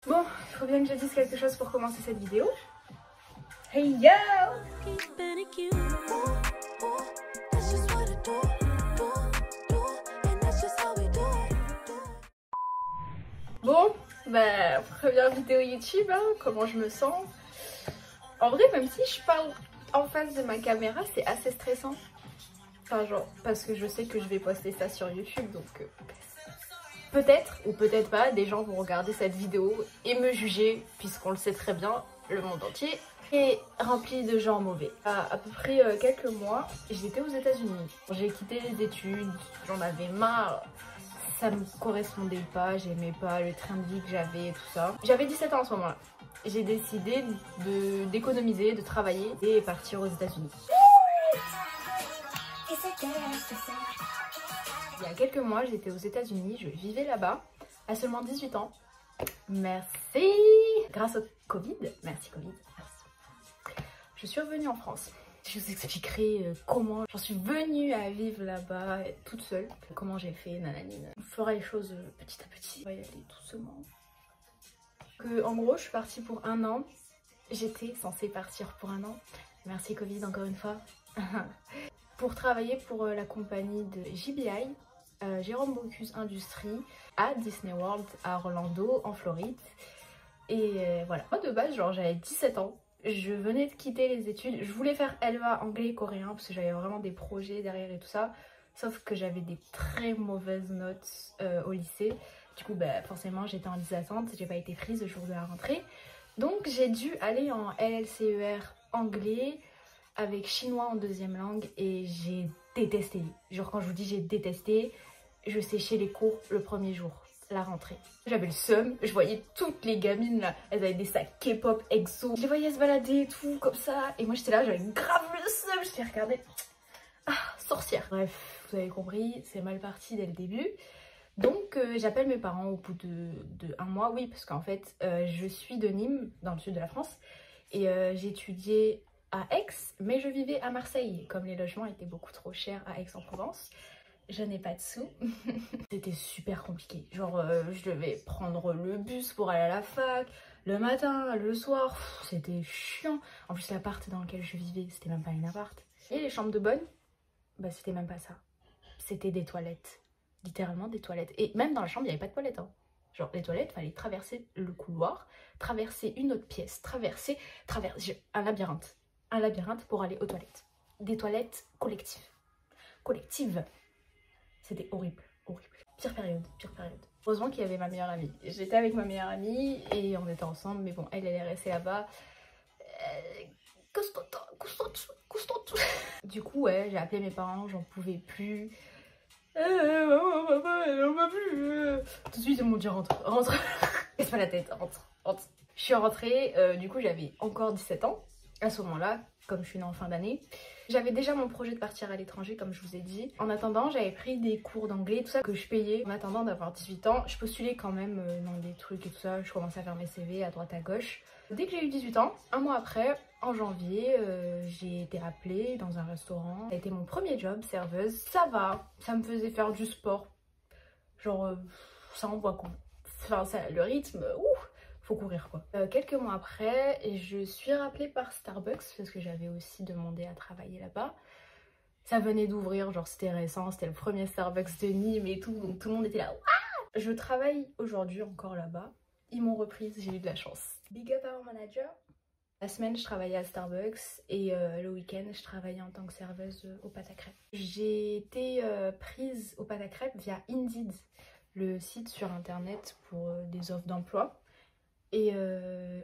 Bon, il faut bien que je dise quelque chose pour commencer cette vidéo. Hey yo! Bon, bah, première vidéo YouTube, hein, comment je me sens. En vrai, même si je parle en face de ma caméra, c'est assez stressant. Enfin, genre, parce que je sais que je vais poster ça sur YouTube, donc peut-être ou peut-être pas, des gens vont regarder cette vidéo et me juger, puisqu'on le sait très bien, le monde entier est rempli de gens mauvais. À peu près quelques mois, j'étais aux États-Unis. J'ai quitté les études, j'en avais marre. Ça me correspondait pas, j'aimais pas le train de vie que j'avais et tout ça. J'avais 17 ans à ce moment-là. J'ai décidé d'économiser, de travailler et partir aux États-Unis. Il y a quelques mois, j'étais aux États-Unis, je vivais là-bas à seulement 18 ans. Merci! Grâce au Covid, merci Covid, merci. Je suis revenue en France. Je vous expliquerai comment j'en suis venue à vivre là-bas toute seule. Comment j'ai fait, nanani. On fera les choses petit à petit. On va y aller doucement. En gros, je suis partie pour 1 an. J'étais censée partir pour 1 an. Merci Covid encore une fois. Pour travailler pour la compagnie de JBI, Jérôme Bocuse Industries, à Disney World, à Orlando, en Floride. Et voilà. Moi de base, genre j'avais 17 ans. Je venais de quitter les études, je voulais faire ELEVA anglais et coréen parce que j'avais vraiment des projets derrière et tout ça. Sauf que j'avais des très mauvaises notes au lycée. Du coup, bah, forcément, j'étais en liste d'attente, j'ai pas été prise le jour de la rentrée. Donc j'ai dû aller en LLCER anglais avec chinois en 2e langue et j'ai détesté. Genre quand je vous dis j'ai détesté, je séchais les cours le premier jour. La rentrée. J'avais le seum, je voyais toutes les gamines là, elles avaient des sacs K-pop, EXO, je les voyais se balader et tout comme ça, et moi j'étais là, j'avais grave le seum, je me regardais, ah, sorcière. Bref, vous avez compris, c'est mal parti dès le début. Donc j'appelle mes parents au bout de 1 mois, oui, parce qu'en fait je suis de Nîmes, dans le sud de la France, et j'étudiais à Aix, mais je vivais à Marseille, comme les logements étaient beaucoup trop chers à Aix-en-Provence. Je n'ai pas de sous. C'était super compliqué. Genre, je devais prendre le bus pour aller à la fac, le matin, le soir. C'était chiant. En plus, l'appart dans lequel je vivais, c'était même pas un appart. Et les chambres de bonne, bah c'était même pas ça. C'était des toilettes. Littéralement des toilettes. Et même dans la chambre, il n'y avait pas de toilettes. Hein. Genre, les toilettes, il fallait traverser le couloir, traverser une autre pièce, traverser un labyrinthe. Un labyrinthe pour aller aux toilettes. Des toilettes collectives. Collectives. C'était horrible, horrible. Pire période, pire période. Heureusement qu'il y avait ma meilleure amie. J'étais avec ma meilleure amie et on était ensemble, mais bon, elle est restée là-bas. Du coup, ouais, j'ai appelé mes parents, j'en pouvais plus. Maman, elle en peut plus. Tout de suite, ils m'ont dit rentre, rentre. Casse pas la tête, rentre, rentre. Je suis rentrée, du coup, j'avais encore 17 ans à ce moment-là, comme je suis née en fin d'année. J'avais déjà mon projet de partir à l'étranger, comme je vous ai dit. En attendant, j'avais pris des cours d'anglais, tout ça que je payais. En attendant d'avoir 18 ans, je postulais quand même dans des trucs et tout ça. Je commençais à faire mes CV à droite à gauche. Dès que j'ai eu 18 ans, 1 mois après, en janvier, j'ai été appelée dans un restaurant. Ça a été mon premier job, serveuse. Ça va, ça me faisait faire du sport. Genre, ça envoie quoi. Enfin, ça, le rythme, ouf, faut courir quoi. Quelques mois après, je suis rappelée par Starbucks parce que j'avais aussi demandé à travailler là-bas. Ça venait d'ouvrir, genre c'était récent, c'était le premier Starbucks de Nîmes et tout, donc tout le monde était là. Ouah, je travaille aujourd'hui encore là-bas. Ils m'ont reprise, j'ai eu de la chance. Big up à mon manager. La semaine, je travaillais à Starbucks et le week-end, je travaillais en tant que serveuse aux pâtes à crêpes. J'ai été prise aux pâtes à crêpes via Indeed, le site sur internet pour des offres d'emploi. Et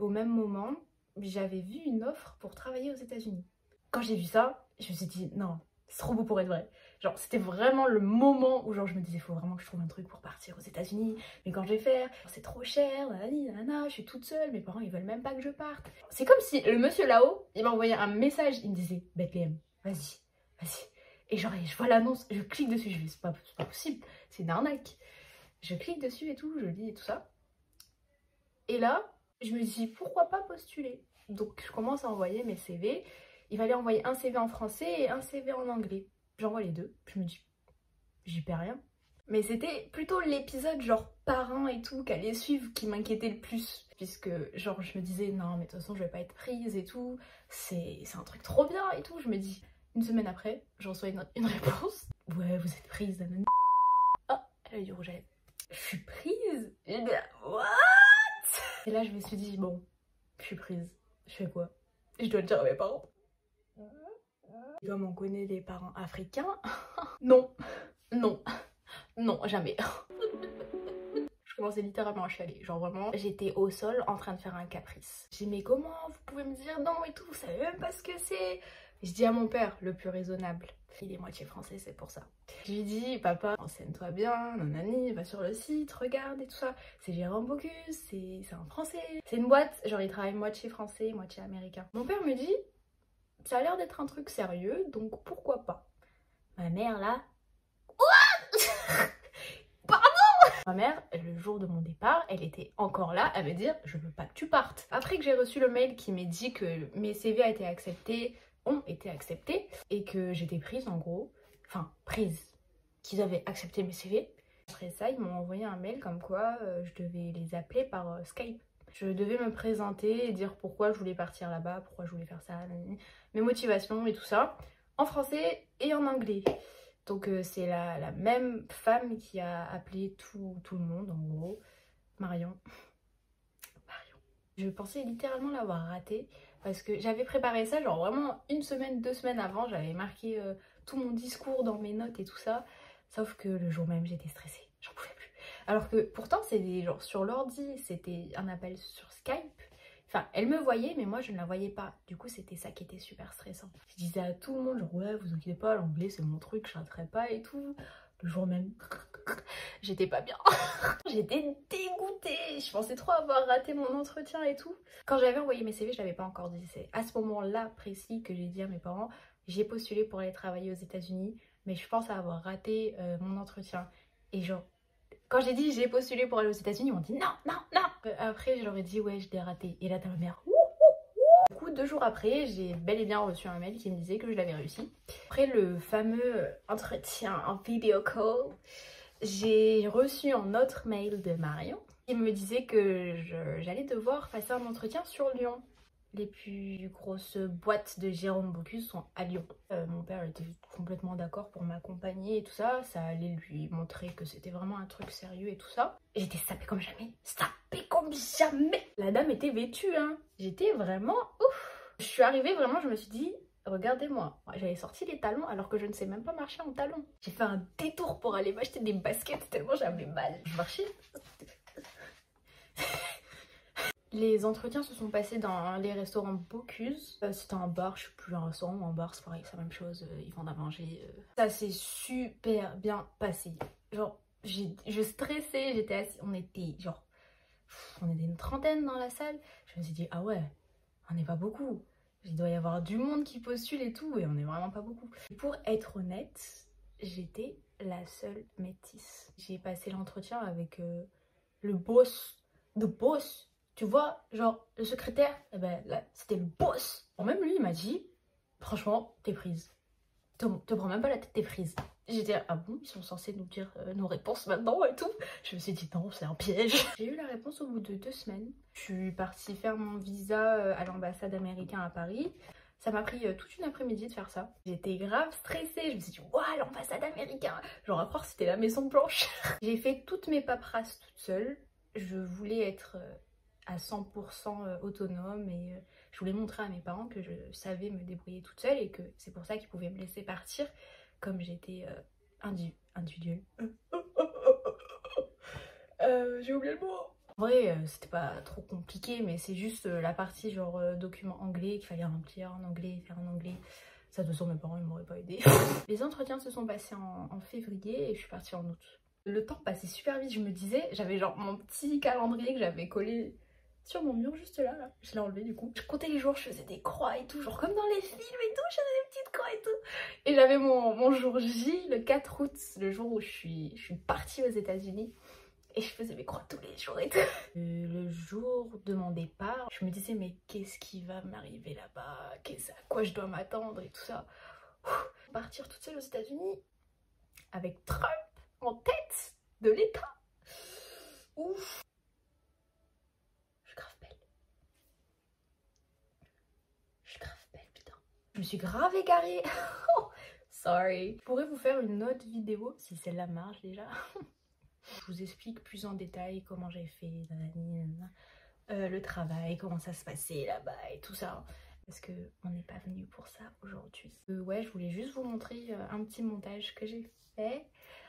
au même moment, j'avais vu une offre pour travailler aux États-Unis. Quand j'ai vu ça, je me suis dit non, c'est trop beau pour être vrai. Genre, c'était vraiment le moment où genre, je me disais, il faut vraiment que je trouve un truc pour partir aux États-Unis. Mais quand je vais faire, c'est trop cher, nanani, nanana, je suis toute seule, mes parents ils veulent même pas que je parte. C'est comme si le monsieur là-haut, il m'a envoyé un message, il me disait, Bethléem, vas-y, vas-y. Et genre, je vois l'annonce, je clique dessus, je dis, c'est pas possible, c'est une arnaque. Je clique dessus et tout, je lis et tout ça. Et là, je me dis pourquoi pas postuler. Donc je commence à envoyer mes CV. Il fallait envoyer un CV en français et un CV en anglais. J'envoie les deux. Je me dis, j'y perds rien. Mais c'était plutôt l'épisode genre parrain et tout qu'allait suivre qui m'inquiétait le plus. Puisque genre je me disais non mais de toute façon je vais pas être prise et tout. C'est un truc trop bien et tout. Je me dis, une semaine après, je reçois une réponse. Ouais vous êtes prise, nanana. Ah, elle a eu du rouge à lèvres. Je suis prise? Et bien, what? Et là je me suis dit bon, je suis prise. Je fais quoi? Je dois le dire à mes parents. Comme on connaît les parents africains, non, non, non, jamais. Je commençais littéralement à chialer, genre vraiment, j'étais au sol en train de faire un caprice. J'ai dit mais comment vous pouvez me dire non et tout, vous savez même pas ce que c'est. Je dis à mon père, le plus raisonnable, il est moitié français c'est pour ça. Je lui dis papa, renseigne-toi bien, nanani, va sur le site, regarde et tout ça. C'est Jérôme Bocuse, c'est un français. C'est une boîte, genre il travaille moitié français, moitié américain. Mon père me dit, ça a l'air d'être un truc sérieux, donc pourquoi pas. Ma mère là, ma mère, le jour de mon départ, elle était encore là à me dire je veux pas que tu partes. Après que j'ai reçu le mail qui m'a dit que mes CV ont été acceptés et que j'étais prise en gros, enfin prise, qu'ils avaient accepté mes CV. Après ça, ils m'ont envoyé un mail comme quoi je devais les appeler par Skype. Je devais me présenter et dire pourquoi je voulais partir là-bas, pourquoi je voulais faire ça, mes motivations et tout ça, en français et en anglais. Donc c'est la même femme qui a appelé tout le monde en gros, Marion. Je pensais littéralement l'avoir raté parce que j'avais préparé ça genre vraiment une semaine, 2 semaines avant, j'avais marqué tout mon discours dans mes notes et tout ça, sauf que le jour même j'étais stressée, j'en pouvais plus. Alors que pourtant c'était genre sur l'ordi, c'était un appel sur Skype. Enfin, elle me voyait, mais moi je ne la voyais pas. Du coup, c'était ça qui était super stressant. Je disais à tout le monde, genre ouais, vous inquiétez pas, l'anglais c'est mon truc, je raterai pas et tout. Le jour même, j'étais pas bien. J'étais dégoûtée. Je pensais trop avoir raté mon entretien et tout. Quand j'avais envoyé mes CV, je l'avais pas encore dit. C'est à ce moment-là précis que j'ai dit à mes parents, j'ai postulé pour aller travailler aux États-Unis, mais je pense avoir raté mon entretien. Et genre, quand j'ai dit j'ai postulé pour aller aux États-Unis, ils m'ont dit non, non, non. Après, je leur ai dit ouais, je l'ai raté. Et là, t'as ma mère. Du coup, 2 jours après, j'ai bel et bien reçu un mail qui me disait que je l'avais réussi. Après le fameux entretien en vidéo call, j'ai reçu un autre mail de Marion qui me disait que j'allais devoir passer un entretien sur Lyon. Les plus grosses boîtes de Jérôme Bocuse sont à Lyon. Mon père était complètement d'accord pour m'accompagner et tout ça. Ça allait lui montrer que c'était vraiment un truc sérieux et tout ça. Et j'étais sapée comme jamais. Sapée comme jamais. La dame était vêtue, hein. J'étais vraiment ouf. Je suis arrivée vraiment, je me suis dit, regardez-moi. J'avais sorti les talons alors que je ne sais même pas marcher en talons. J'ai fait un détour pour aller m'acheter des baskets tellement j'avais mal. Je marchais. Les entretiens se sont passés dans les restaurants Bocuse. C'était un bar, je sais plus, un restaurant ou un bar, c'est pareil, c'est la même chose, ils vendent à manger. Ça s'est super bien passé. Genre, je stressais, j'étais assise, on était genre, on était une trentaine dans la salle. Je me suis dit, ah ouais, on n'est pas beaucoup. Il doit y avoir du monde qui postule et tout, et on n'est vraiment pas beaucoup. Pour être honnête, j'étais la seule métisse. J'ai passé l'entretien avec le boss, tu vois, genre le secrétaire, eh ben là c'était le boss. Bon, même lui il m'a dit, franchement t'es prise, te prends même pas la tête, t'es prise. J'étais ah bon, ils sont censés nous dire nos réponses maintenant et tout. Je me suis dit non, c'est un piège. J'ai eu la réponse au bout de 2 semaines. Je suis partie faire mon visa à l'ambassade américaine à Paris. Ça m'a pris toute une après-midi de faire ça. J'étais grave stressée, je me suis dit waouh, l'ambassade américaine, genre à croire que c'était la Maison Blanche. J'ai fait toutes mes paperasses toute seule. Je voulais être à 100% autonome et je voulais montrer à mes parents que je savais me débrouiller toute seule et que c'est pour ça qu'ils pouvaient me laisser partir comme j'étais individuelle. J'ai oublié le mot. En vrai, c'était pas trop compliqué, mais c'est juste la partie genre document anglais qu'il fallait remplir en anglais, faire en anglais. Ça, de toute façon, mes parents ils m'auraient pas aidé. Les entretiens se sont passés en février et je suis partie en août. Le temps passait super vite, je me disais, j'avais genre mon petit calendrier que j'avais collé sur mon mur juste là, je l'ai enlevé du coup. Je comptais les jours, je faisais des croix et tout, genre comme dans les films et tout, je faisais des petites croix et tout. Et j'avais mon jour J, le 4 août, le jour où je suis partie aux États-Unis. Et je faisais mes croix tous les jours et tout. Le jour de mon départ, je me disais mais qu'est-ce qui va m'arriver là-bas, à quoi je dois m'attendre et tout ça. Partir toute seule aux États-Unis avec Trump. en tête de l'état. Ouf. Je suis grave belle. Je suis grave belle, putain. Je me suis grave égarée. Sorry. Je pourrais vous faire une autre vidéo, si celle-là marche déjà. Je vous explique plus en détail comment j'ai fait, le travail, comment ça se passait là-bas et tout ça. Parce qu'on n'est pas venu pour ça aujourd'hui. Ouais, je voulais juste vous montrer un petit montage que j'ai fait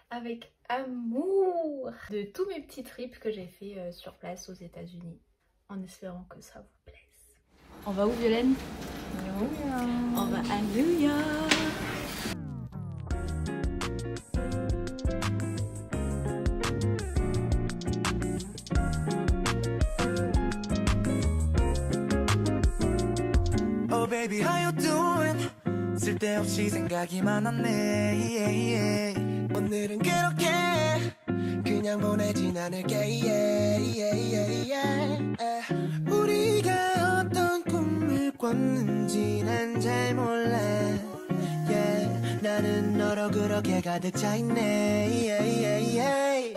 avec amour de tous mes petits trips que j'ai fait sur place aux États-Unis, en espérant que ça vous plaise. On va où, Violaine? On va à New York. Oh baby, how you doing? 쓸데없이 생각이 많았네. 오늘은 그렇게 그냥 보내진 않을게. 우리가 어떤 꿈을 꿨는지 난 잘 몰라. 나는 너로 그렇게 가득 차 있네.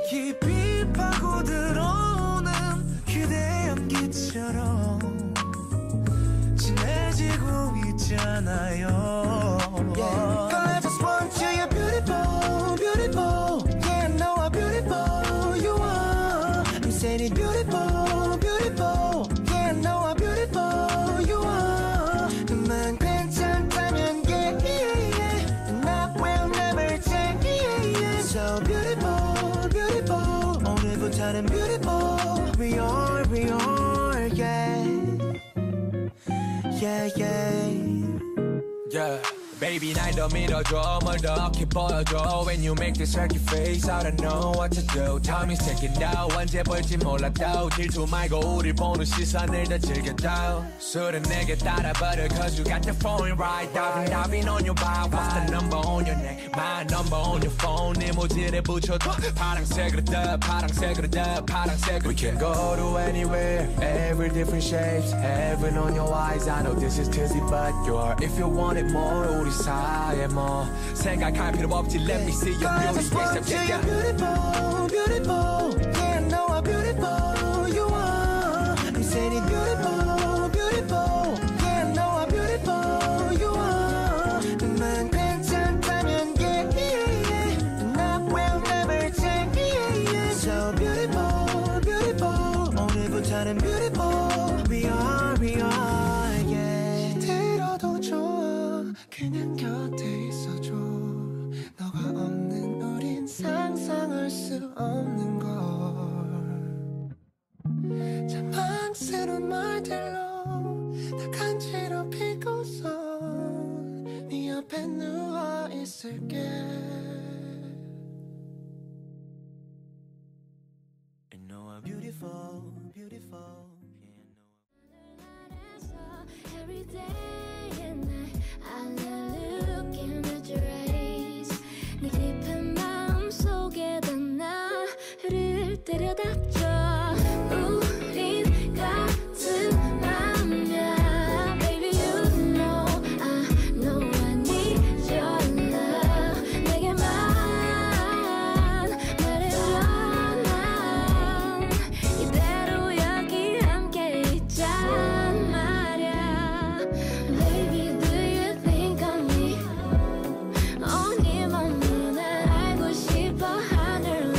깊이 파고들어오는 그대 연기처럼 친해지고 있잖아요. Cause I just want you, you're beautiful, beautiful. Yeah, I know how beautiful you are. I'm saying it beautiful, beautiful. Yeah, I know how beautiful you are. 그만 괜찮다면 yeah. And I will never change. So beautiful, beautiful. 오늘부터는 beautiful. We are, yeah. Yeah, baby 날 더 밀어줘 뭘 더 어깨 보여줘. When you make this circle face I don't know what to do. Time is ticking down 언제 볼지 몰라도 질투 말고 우릴 보는 시선을 더 즐겨줘. 술은 내게 따라버려 cause you got the phone right. Diving on your vibe. What's the number on your neck? My number on your phone. 네 모질에 붙여줘. 파랑색으로 더 파랑색으로 더 파랑색으로. We can go to anywhere. Every different shapes. Heaven on your eyes. I know this is cheesy but you're. If you want it more 우리 사이에 뭐 생각할 필요 없지. Let me see your beauty. You're beautiful, beautiful. Yeah, I know how beautiful you are. I'm saying it beautiful, beautiful. Yeah, I know how beautiful you are. 그만 괜찮다면 yeah. And I will never change. So beautiful, beautiful. 오늘부터는 beautiful. We are, yeah. 이대로도 좋아. 그냥 곁에 있어줘. 너가 없는 우린 상상할 수 없는 걸. 자망스러운 말들로 다 간지럽히고서 네 옆에 누워 있을게. I know I'm beautiful, beautiful. Every day and night I love looking at your eyes. 네 깊은 마음 속에다 나를 데려다줘. 우린 같은 맘이야. Baby you know I know I need your love. 내게만 말해줘. 난 이대로 여기 함께 있잔 말야. Baby do you think of me? 네 맘을 날 알고 싶어 하늘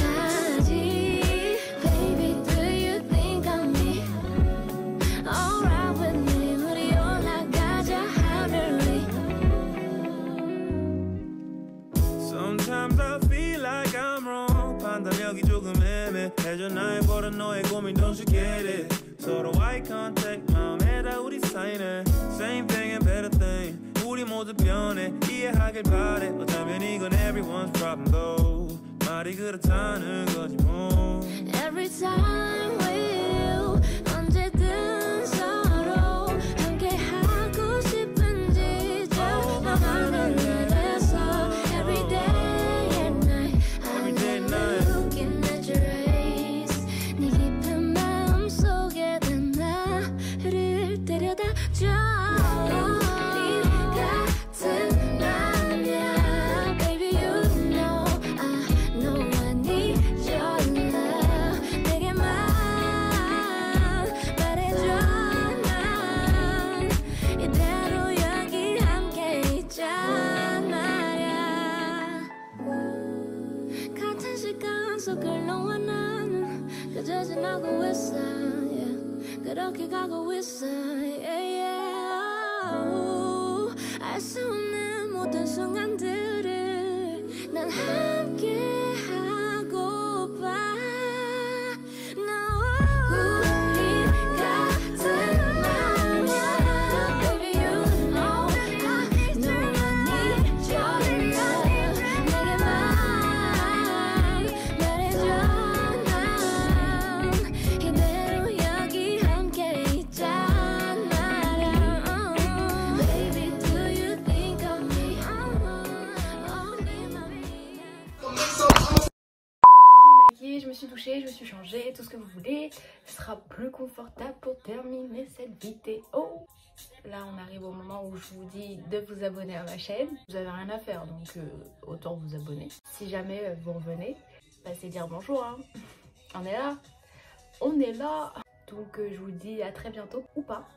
위까지. Baby do you think of me? Alright with me. 우리 올라가자 하늘 위. Sometimes I feel like I'm wrong. 판단력이 조금 애매해져. 나의 버릇 너의 고민 don't you get it. 서로 eye contact 마음에다 우리 사이네. Same thing and better thing. 우리 모두 변해 이해하길 바래. 어쩌면 이건 everyone's problem though. 말이 그렇다는 거지 뭐. Every time with you 언제든 서로 함께 하고 싶은지 저 맘을 내려서 Every day and night I love looking at your eyes. 네 깊은 마음 속에다 나를 데려다줘. 우리 같은 맘이야. Baby you know 가고 있어 yeah. 그렇게 가고 있어 yeah, yeah. 알 수 없는 모든 순간들을 난 함께 하고파 Je me suis douchée, je me suis changée, tout ce que vous voulez. Ce sera plus confortable pour terminer cette vidéo. Là, on arrive au moment où je vous dis de vous abonner à ma chaîne. Vous avez rien à faire, donc autant vous abonner. Si jamais vous revenez, passez dire bonjour. Hein. On est là. On est là. Donc je vous dis à très bientôt ou pas.